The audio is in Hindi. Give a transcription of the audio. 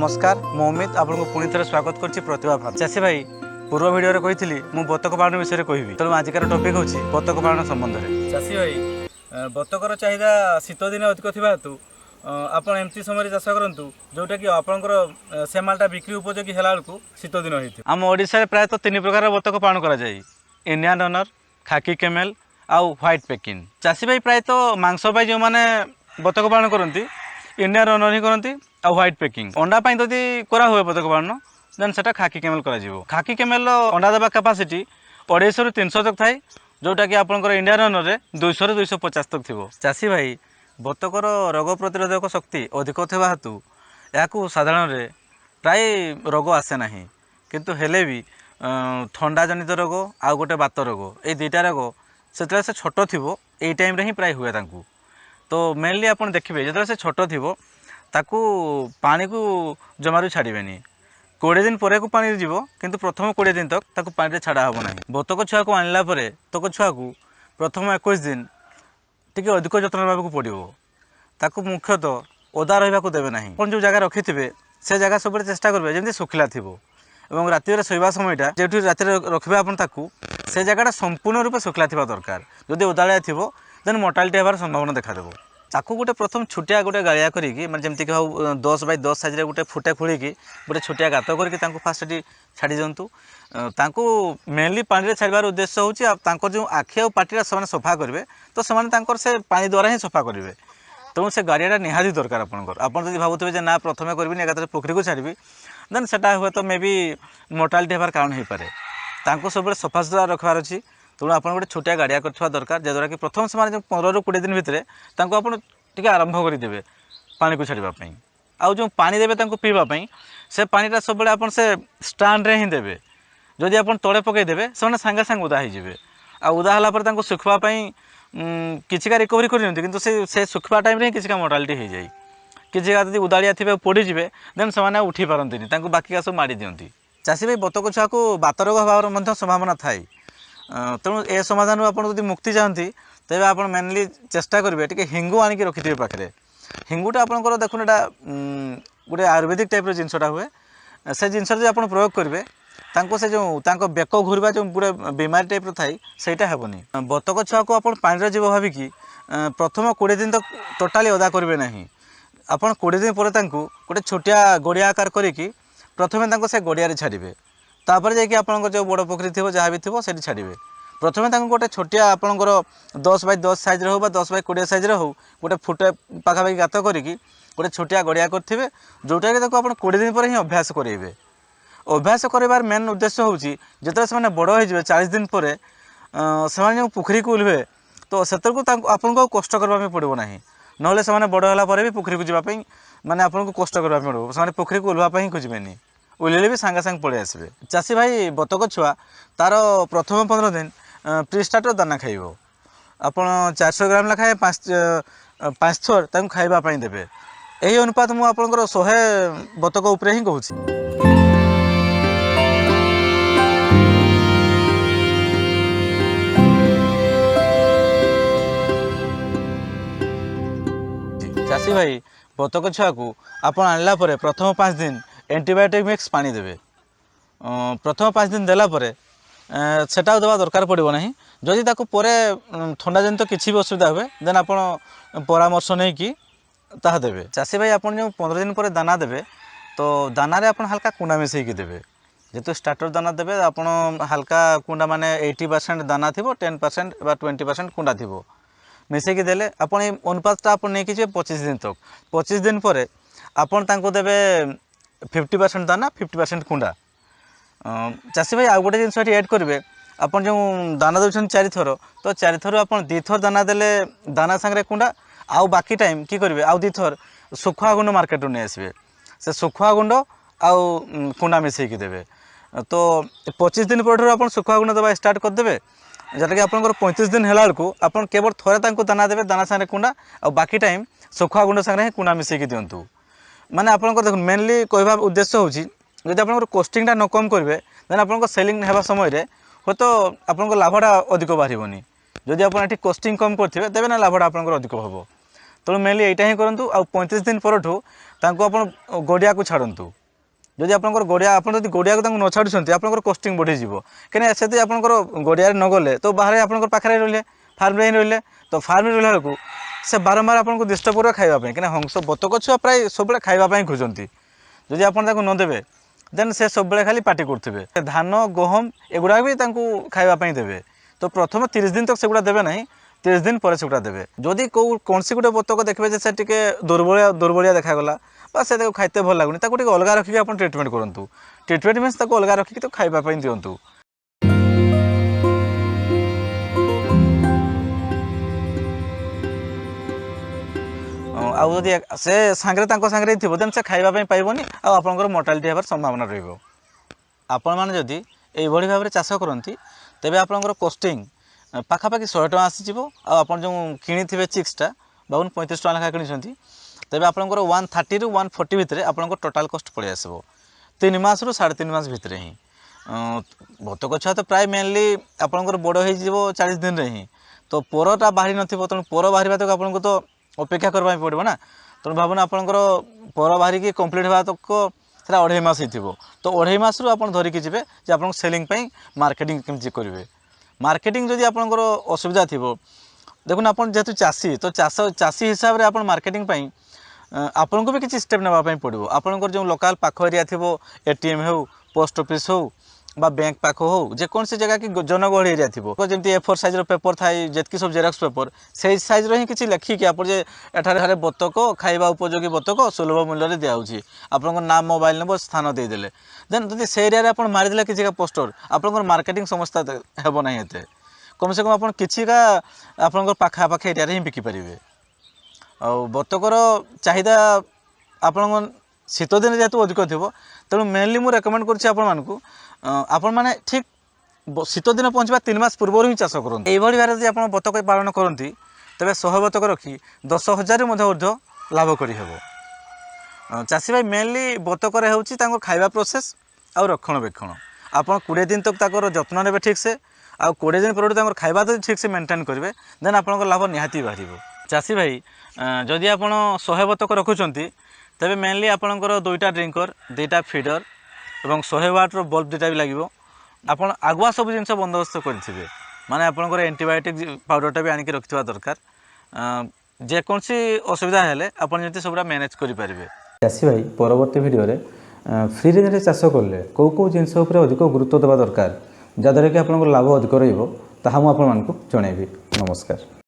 नमस्कार मु अमित आपको पुणी थे स्वागत कर प्रतिभा फार्म चाषी भाई पूर्व भिडियो कही मु बतक पालन विषय कहि तेणु आजिकार टॉपिक हूँ बतक पालन संबंध में। चाषी भाई बतकर चाहिदा शीत दिन अधिक थी हेतु आपड़ एमती समय चाष करूँ जोटा कि आपंकर से मालटा बिक्री उपयोगी है बेलू शीत दिन होती आम ओडिशा प्रायतः 3 प्रकार बतक पालन कर इंडियन रनर खाकी केमेल आउ व्हाइट पेकिन। चाषी भाई प्रायतः मांस जो मैंने बतक पालन करती इंडियन रनर ही करती आउ व्हाइट पेकिंग अंडा जदि करा हुए बतक पालन देन सेटा खाकी केमेल करा खाकी केमेल अंडा देवा कैपेसिटी 250 ରୁ 300 तक थाए जोटा कि आपंकर इंडियन रनर रे 200 ରୁ 250 तक थी। चाषी भाई बतकर रोग प्रतिरोधक शक्ति अधिक था हेतु या साधारण प्राय रोग आसे ना किंतु हेले भी ठंडा जनित रोग आउ गोटे बात रोग ये दुईटा रोग से छोट थी यही टाइम ही प्राय हुए तो मेनली आप देखिए जो से छोट थी ताकू पानी को जमारू छाड़बेनि 20 दिन पर पानी जीव किंतु प्रथम 20 दिन तक ताकू पानी छाड़ा हम ना। बतक छुआ को आनला बतक छुआ को प्रथम 21 दिन टी अधिक जत्न नाक पड़ो ताकू मुख्यतः ओदा रहा देवे ना जो जगह रखि थे से जगह सब चेष्टा करेंगे जमी सुखिला थी और राति शोवा समयटा जो राति रखिए आपको से जगह संपूर्ण रूप सुखिला थी दरकार जदि ओदाड़िया थी देन मोर्टालिटी होवार संभावना देखा ताकू गोटे प्रथम छुटिया गोटे गाड़िया करी जमीक 10 बाय 10 साइज गोटे फुटे खोल गोटे छोटिया गात करके फास्ट छाड़ी दिंतु तांको मेनली पानी छाड़ार उद्देश्य हूँ जो आखि और पार्टी से सफा करेंगे तो से पानी द्वारा ही सफा करेंगे तेणु से गाड़िया निहाती दरकार आपड़ी भावुवे ना प्रथम करी एकाथरे पोखरी को छाड़ी देन से हुए तो मे बी मोर्टालिटी होवार कारण हो पाए सब सफा सुतरा रखबार अच्छी तेणु आप गोटे छोटिया गाड़िया कर दरकार जद्वारा कि प्रथम से 15 ରୁ 20 दिन भितर आप आरंभ करदे पानी को छाड़ापी आउ जो पानी देवे पीवाई से पानीटा सब आप स्टाण्ड रे ही देवे जदि आप तले पकईदेवे से सांगे सांगे उदा होजे उदा है सुखवाई किसी रिकवरी कर से सुखवा टाइम किसी मोर्टालिटी हो जाए किसी उदाड़िया थे पड़ीजे देन से उठी पारती बाकी सब माड़ी दिखती। चाषी भाई बतक छुआ को बात रोग हमार संभावना थाए तेणु ए समाधान आप मुक्ति चाहती तेज आप मेनली चेष्टा करेंगे टी हिंगू आनिकी रखिथे पाखे हिंगूटा आपंकर देखुन एटा गोटे आयुर्वेदिक टाइप जिनसटा हुए से जिनस जो आप प्रयोग करेंगे से जो बेक घूरवा जो पूरे बीमारी टाइप थाई सहीटा हेनी। बतक छुआ को आप पानी जीव भाविकी प्रथम 20 दिन तक टोटाली अदा करेंगे ना आप 20 दिन पर गोटे छोटिया गड़िया आकार करी प्रथम से गड़िया छाड़े तापर जाकि आप जो बड़ पोखरी थी जहाँ भी थी से छाड़े प्रथम गोटे छोटिया आपंकर 10 बाय 10 साइज हो 10 बाय 20 साइज हो गोटे फुटे पाखापाखि गात करी गोटे छोटिया गड़िया करेंगे जोटा कि आप 20 दिन पर ही अभ्यास करेंगे। अभ्यास करार मेन उद्देश्य हूँ जो से बड़ हो 40 दिन पर से पोखरी को ओल्हे तो से आपको कष्ट करने पड़ो ना ना से बड़ है भी पोखरी को जावाई माने आपको कष्ट करने पड़ो से पोखरी को ओल्हापी खोजबेनि ओल्हे भी सांगे सांगे पड़े आसबे। चाषी भाई बतक छुआ तार प्रथम 15 दिन प्री स्टार्टर दाना खाइब आप 400 ग्राम लखाए 5 थर खाइबापी देवे यही अनुपात मुझे आपंकर 100 बतक उपरे ही कहूँ। चाषी भाई बतक छुआ को आप आनला प्रथम 5 दिन एंटीबायोटिक मिक्स पानी देवे प्रथम 5 दिन देलापर सेटा देवा दरकार पड़ो ना जदि ठंडा जनित तो किसी भी असुविधा हुए देन आप परामर्श नहीं कि ताहा देवे। चाषी भाई आप जो 15 दिन पर दाना देवे तो दाना आप हल्का कुंडा मिसेकी देवे जेहेतु स्टार्टर दाना देवे आप हल्का कुंडा माने 80% दाना थी 10% बा 20% कुंडा थी मिसेकी देले आप अनुपातटा आप नहीं 25 दिन तक 25 दिन पर आपको देवे 50% दाना 50% कुंडा। चाषी भाई आउ गोटे जिनस एड करेंगे आप जो दाना दौरान 4 थर तो 4 थर आप 2 थर दाना देले दाना सांगे कुंडा आउ बाकी टाइम कि करेंगे आउ 2 थर सुखुआ गुंड मार्केट नहीं आसबे से सुखुआ गुंड आउ कुंडा मिसेकी देवे तो 25 दिन पर आप सुखुआ गुंड देवा स्टार्ट करदे जोटा कि आप 35 दिन है आप केवल थोड़े दाना देवे दाना सांगे कुंडा आ बाकी टाइम सुखुआ गुंड सांगे कुंडा मिसेकी दिंतु माने आप देख मेनली कहवा उद्देश्य हूँ जब आप कस्टिंगटा न कम करेंगे देन आप सेलिंग होगा समय हे तो आप लाभटा अधिक बाहरनी जदि आप कस्टिंग कम करेंगे तेज ना लाभटा आप अधिक हम तेणु मेनली यहाँ ही करूँ आ 35 दिन परठू आप गड़िया को छाड़ू जदि आप गड़िया आप गड़िया को न छाड़ुंट आप कस्टिंग बढ़ीज कहीं से आप गड़िया न गले तो बाहर आप पाखे रही फार्म ही रही तो फार्म रहा बेलू से बारंबार आपको डिस्टर्ब कर खावाई कहीं हंस बतक छुआ प्राय सब खावाई खोजती जदि आप देवे देन से सब खाली पार्टी करुवे धान गहम एगुड़ा भी खावाई देवे तो प्रथम 30 दिन तक सेगुड़ा देवे ना 30 दिन पर सेगुड़ा देवे जदि कौन सी गोटे बतक देखिए से दुर्बलिया दुर्बलिया देखागला से खाइते भल लगुनि अलग रखिक आप ट्रिटमेंट करूँ ट्रिटमेंट मीन्स अलग रखिक तो खावाई दिंतु आदि से सांगे थी देन से खावाई पाइबनी आपर मोर्टालिटी होवर संभावना रही आपण मैंने जदि यही भाव में चाष करती तेज आपंकर कस्टिंग पाखापाखि 100 टଙ୍କା आसीज आप जो किणी चिक्सटा बाबून 35 टଙ୍କା लेखा किणी तेज आपंकर 130 ରୁ 140 भितर आपंकर टोटाल कस्ट पड़े आसो 3 मास ରୁ 3.5 मास भितर ही बतक छुआ तो प्राय मेनली आपंकर बड़ हो 40 दिन रे ही तो परटा बाहरी नथिबो तेणु पर बाहर तक आपको तो अपेक्षा करवाई पड़ो ना तेणु भावना आपंकर पर बाहर कम्प्लीट हवा तक से 2.5 मास हो तो 2.5 मास रू आप धरिकी जी आप सेलिंग मार्केटिंग केमती करेंगे मार्केटिंग जदि आपंकर असुविधा थी देखुन आप जेहतु चाषी तो चाषी हिसाब से आप मार्केटिंग आपन को भी किसी स्टेप नापी पड़ो आपंकर जो लोकल पाख एरिया थी एटीएम हो पोस्ट ऑफिस हो बा बैंक पाख हो जेकोसी जगह कि जनगहली एरिया थी जमी A4 साइज पेपर थाए जितकी सब जेरक्स पेपर से साइज ही किसी लिखिकी आप एठारे बतक खाइबा उपयोगी बतक सुलभ मूल्य दिखाई आप नाम मोबाइल नंबर स्थान देदेले देन जब से एरिया आप मारिदे किसी पोस्टर आपंकर मार्केटिंग समस्या हेब ना एत कम से कम आप किसी आपंकर पाखापाखि एरिया ही बिकिपारे आ बतकर चाहिदा आपण शीत दिन जेहतु अधिक थी तेणु मेनली मुझे रेकमेंड करूँ आपण मैंने ठीक शीत दिन पहुँचवा 3 मास पूर्व ही चाष करूँ यही भाव जब आप बतक पालन करती तेज 100 बतक रखी 10,000 लाभ कर चाषी भाई मेनली बतक हूँ खाଇବା प्रोसेस आ रक्षणबेक्षण आप 20 दिन तक जत्न ने ठीक से आ 20 दिन पर खाଇବା तो ठीक से मेंटेन करेंगे देन आप लाभ निहाती बाहर चाषी भाई जदि आप 100 बतक रखुंट तेज मेनली आपंकर 2टा ड्रिंकर 2टा फीडर और 100 वाट बल्ब 2टा भी लगे आप आगुआ सब जिन बंदोबस्त करेंगे माने आपंकर एंटीबायोटिक पाउडरटा भी आणिक रखा दरकार जेकोसी असुविधा हेले आप सब मैनेज करेंगे चाषी भाई परवर्ती भिडियो फ्री रेंज चाष कले कौ जिनस अधिक गुरुत्व देवा दरकार जहाँद्वारा कि आप लाभ अधिक रहा मुझे जनइबी नमस्कार।